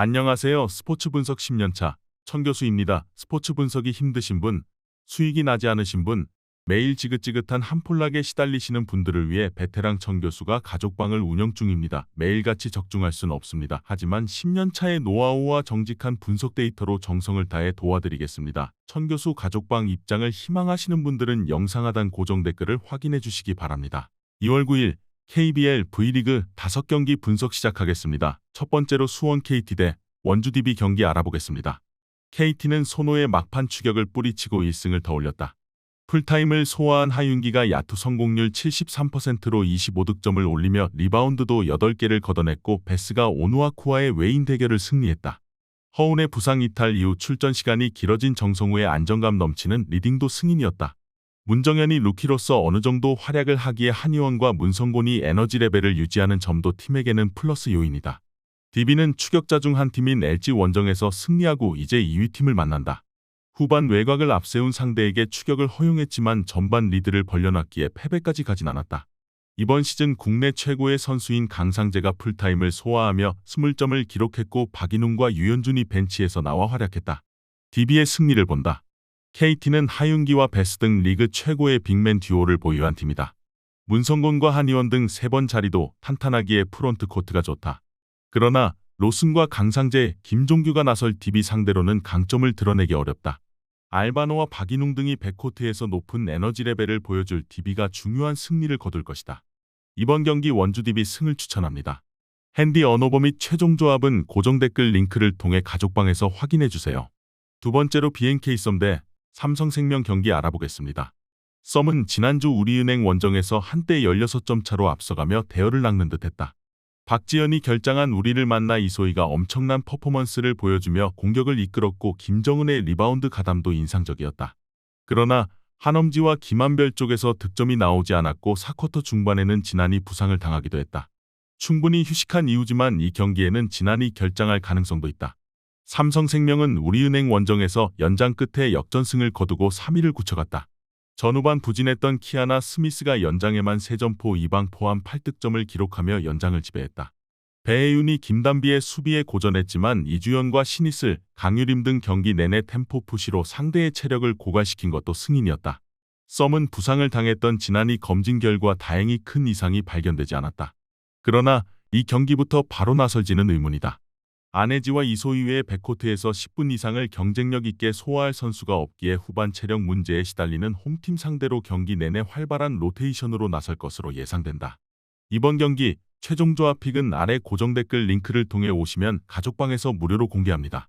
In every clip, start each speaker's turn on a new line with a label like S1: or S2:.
S1: 안녕하세요. 스포츠 분석 10년차 천교수입니다. 스포츠 분석이 힘드신 분, 수익이 나지 않으신 분, 매일 지긋지긋한 한폴락에 시달리시는 분들을 위해 베테랑 천교수가 가족방을 운영 중입니다. 매일같이 적중할 수는 없습니다. 하지만 10년차의 노하우와 정직한 분석 데이터로 정성을 다해 도와드리겠습니다. 천교수 가족방 입장을 희망하시는 분들은 영상 하단 고정 댓글을 확인해 주시기 바랍니다. 2월 9일 KBL V리그 5경기 분석 시작하겠습니다. 첫 번째로 수원 KT 대 원주 DB 경기 알아보겠습니다. KT는 손호의 막판 추격을 뿌리치고 1승을 더 올렸다. 풀타임을 소화한 하윤기가 야투 성공률 73%로 25득점을 올리며 리바운드도 8개를 걷어냈고 베스가 오누아쿠와의 외인 대결을 승리했다. 허운의 부상 이탈 이후 출전 시간이 길어진 정성우의 안정감 넘치는 리딩도 승인이었다. 문정현이 루키로서 어느 정도 활약을 하기에 한희원과 문성곤이 에너지 레벨을 유지하는 점도 팀에게는 플러스 요인이다. DB는 추격자 중 한 팀인 LG 원정에서 승리하고 이제 2위 팀을 만난다. 후반 외곽을 앞세운 상대에게 추격을 허용했지만 전반 리드를 벌려놨기에 패배까지 가진 않았다. 이번 시즌 국내 최고의 선수인 강상재가 풀타임을 소화하며 20점을 기록했고 박인웅과 유현준이 벤치에서 나와 활약했다. DB의 승리를 본다. KT는 하윤기와 베스 등 리그 최고의 빅맨 듀오를 보유한 팀이다. 문성곤과 한희원 등 3번 자리도 탄탄하기에 프론트 코트가 좋다. 그러나 로슨과 강상재, 김종규가 나설 DB 상대로는 강점을 드러내기 어렵다. 알바노와 박인웅 등이 백코트에서 높은 에너지 레벨을 보여줄 DB가 중요한 승리를 거둘 것이다. 이번 경기 원주 DB 승을 추천합니다. 핸디 언오버 및 최종 조합은 고정 댓글 링크를 통해 가족방에서 확인해주세요. 두 번째로 BNK 썸 대 삼성생명 경기 알아보겠습니다. 썸은 지난주 우리은행 원정에서 한때 16점 차로 앞서가며 대열을 낚는 듯했다. 박지현이 결장한 우리를 만나 이소희가 엄청난 퍼포먼스를 보여주며 공격을 이끌었고 김정은의 리바운드 가담도 인상적이었다. 그러나 한엄지와 김한별 쪽에서 득점이 나오지 않았고 4쿼터 중반에는 진한이 부상을 당하기도 했다. 충분히 휴식한 이유지만 이 경기에는 진한이 결장할 가능성도 있다. 삼성생명은 우리은행 원정에서 연장 끝에 역전승을 거두고 3위를 굳혀갔다. 전후반 부진했던 키아나 스미스가 연장에만 3점포 2방 포함 8득점을 기록하며 연장을 지배했다. 배혜윤이 김단비의 수비에 고전했지만 이주연과 신이슬, 강유림 등 경기 내내 템포 푸시로 상대의 체력을 고갈시킨 것도 승인이었다. 썸은 부상을 당했던 진한이 검진 결과 다행히 큰 이상이 발견되지 않았다. 그러나 이 경기부터 바로 나설지는 의문이다. 안혜지와 이소희 외의 백코트에서 10분 이상을 경쟁력 있게 소화할 선수가 없기에 후반 체력 문제에 시달리는 홈팀 상대로 경기 내내 활발한 로테이션으로 나설 것으로 예상된다. 이번 경기 최종 조합 픽은 아래 고정 댓글 링크를 통해 오시면 가족방에서 무료로 공개합니다.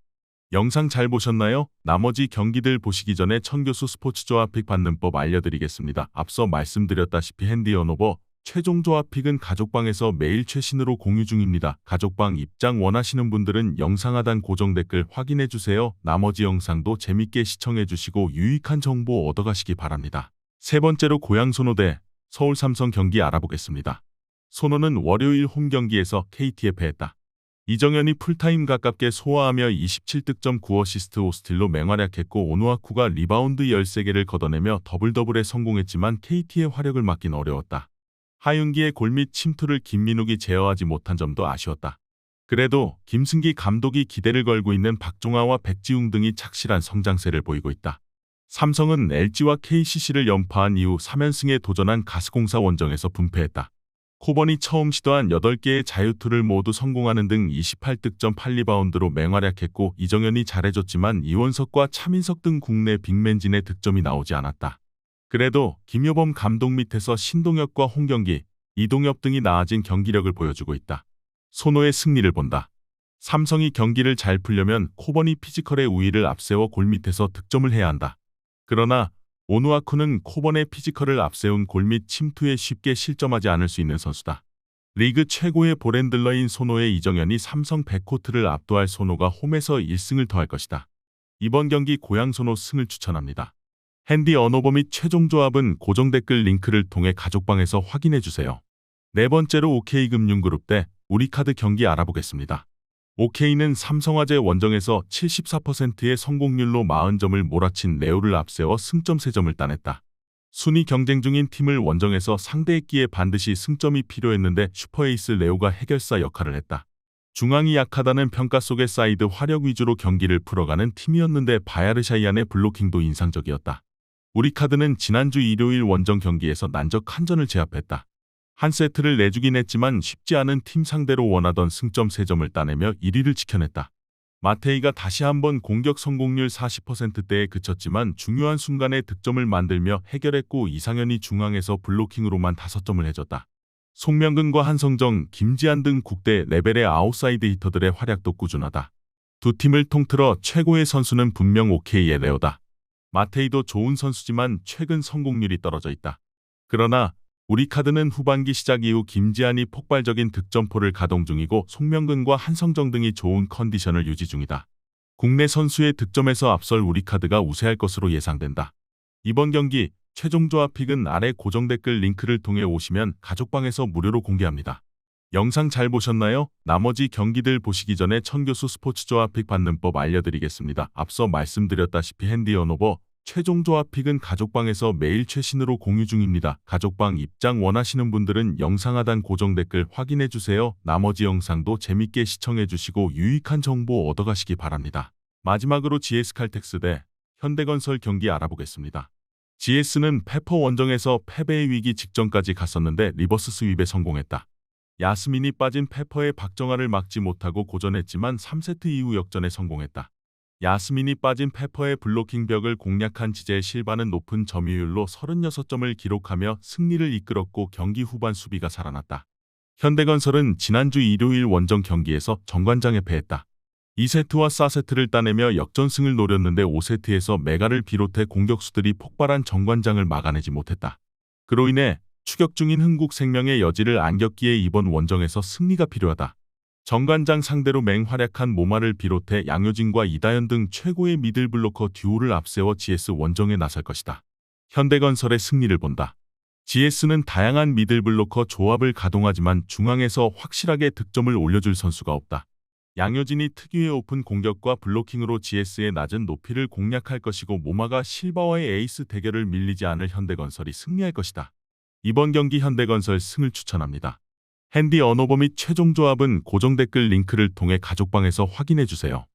S1: 영상 잘 보셨나요? 나머지 경기들 보시기 전에 천교수 스포츠 조합 픽 받는 법 알려드리겠습니다. 앞서 말씀드렸다시피 핸디 언오버 최종 조합 픽은 가족방에서 매일 최신으로 공유 중입니다. 가족방 입장 원하시는 분들은 영상 하단 고정 댓글 확인해주세요. 나머지 영상도 재밌게 시청해주시고 유익한 정보 얻어가시기 바랍니다. 세 번째로 고양 손호 대 서울 삼성 경기 알아보겠습니다. 손호는 월요일 홈 경기에서 KT에 패했다. 이정현이 풀타임 가깝게 소화하며 27득점 9어시스트 5스틸로 맹활약했고 오누아쿠가 리바운드 13개를 걷어내며 더블더블에 성공했지만 KT의 화력을 막긴 어려웠다. 하윤기의 골 및 침투를 김민욱이 제어하지 못한 점도 아쉬웠다. 그래도 김승기 감독이 기대를 걸고 있는 박종아와 백지웅 등이 착실한 성장세를 보이고 있다. 삼성은 LG와 KCC를 연파한 이후 3연승에 도전한 가스공사 원정에서 분패했다. 코번이 처음 시도한 8개의 자유투를 모두 성공하는 등 28득점 8리바운드로 맹활약했고 이정현이 잘해줬지만 이원석과 차민석 등 국내 빅맨진의 득점이 나오지 않았다. 그래도 김효범 감독 밑에서 신동엽과 홍경기, 이동엽 등이 나아진 경기력을 보여주고 있다. 손호의 승리를 본다. 삼성이 경기를 잘 풀려면 코번이 피지컬의 우위를 앞세워 골 밑에서 득점을 해야 한다. 그러나 오누아쿠는 코번의 피지컬을 앞세운 골 및 침투에 쉽게 실점하지 않을 수 있는 선수다. 리그 최고의 볼핸들러인 손호의 이정현이 삼성 백코트를 압도할 손호가 홈에서 1승을 더할 것이다. 이번 경기 고양 손호 승을 추천합니다. 핸디 언오버 및 최종 조합은 고정 댓글 링크를 통해 가족방에서 확인해주세요. 네 번째로 OK금융그룹 대 우리카드 경기 알아보겠습니다. OK는 삼성화재 원정에서 74%의 성공률로 40점을 몰아친 레오를 앞세워 승점 3점을 따냈다. 순위 경쟁 중인 팀을 원정에서 상대했기에 반드시 승점이 필요했는데 슈퍼에이스 레오가 해결사 역할을 했다. 중앙이 약하다는 평가 속에 사이드 화력 위주로 경기를 풀어가는 팀이었는데 바야르샤이안의 블로킹도 인상적이었다. 우리카드는 지난주 일요일 원정 경기에서 난적 한 전을 제압했다. 한 세트를 내주긴 했지만 쉽지 않은 팀 상대로 원하던 승점 3점을 따내며 1위를 지켜냈다. 마테이가 다시 한번 공격 성공률 40%대에 그쳤지만 중요한 순간에 득점을 만들며 해결했고 이상현이 중앙에서 블로킹으로만 5점을 해줬다. 송명근과 한성정, 김지한 등 국대 레벨의 아웃사이드 히터들의 활약도 꾸준하다. 두 팀을 통틀어 최고의 선수는 분명 오케이의 레오다. 마테이도 좋은 선수지만 최근 성공률이 떨어져 있다. 그러나 우리카드는 후반기 시작 이후 김지한이 폭발적인 득점포를 가동 중이고 송명근과 한성정 등이 좋은 컨디션을 유지 중이다. 국내 선수의 득점에서 앞설 우리카드가 우세할 것으로 예상된다. 이번 경기 최종 조합픽은 아래 고정 댓글 링크를 통해 오시면 가족방에서 무료로 공개합니다. 영상 잘 보셨나요? 나머지 경기들 보시기 전에 천교수 스포츠 조합픽 받는 법 알려드리겠습니다. 앞서 말씀드렸다시피 핸디 언오버 최종 조합픽은 가족방에서 매일 최신으로 공유 중입니다. 가족방 입장 원하시는 분들은 영상 하단 고정 댓글 확인해주세요. 나머지 영상도 재밌게 시청해주시고 유익한 정보 얻어가시기 바랍니다. 마지막으로 GS칼텍스 대 현대건설 경기 알아보겠습니다. GS는 페퍼 원정에서 패배의 위기 직전까지 갔었는데 리버스 스윕에 성공했다. 야스민이 빠진 페퍼의 박정아를 막지 못하고 고전했지만 3세트 이후 역전에 성공했다. 야스민이 빠진 페퍼의 블로킹 벽을 공략한 지제 실바는 높은 점유율로 36점을 기록하며 승리를 이끌었고 경기 후반 수비가 살아났다. 현대건설은 지난주 일요일 원정 경기에서 정관장에 패했다. 2세트와 4세트를 따내며 역전승을 노렸는데 5세트에서 메가를 비롯해 공격수들이 폭발한 정관장을 막아내지 못했다. 그로 인해 추격 중인 흥국생명의 여지를 안겼기에 이번 원정에서 승리가 필요하다. 정관장 상대로 맹활약한 모마를 비롯해 양효진과 이다현 등 최고의 미들블로커 듀오를 앞세워 GS 원정에 나설 것이다. 현대건설의 승리를 본다. GS는 다양한 미들블로커 조합을 가동하지만 중앙에서 확실하게 득점을 올려줄 선수가 없다. 양효진이 특유의 오픈 공격과 블로킹으로 GS의 낮은 높이를 공략할 것이고 모마가 실바와의 에이스 대결을 밀리지 않을 현대건설이 승리할 것이다. 이번 경기 현대건설 승을 추천합니다. 핸디 언오버 및 최종 조합은 고정 댓글 링크를 통해 가족방에서 확인해주세요.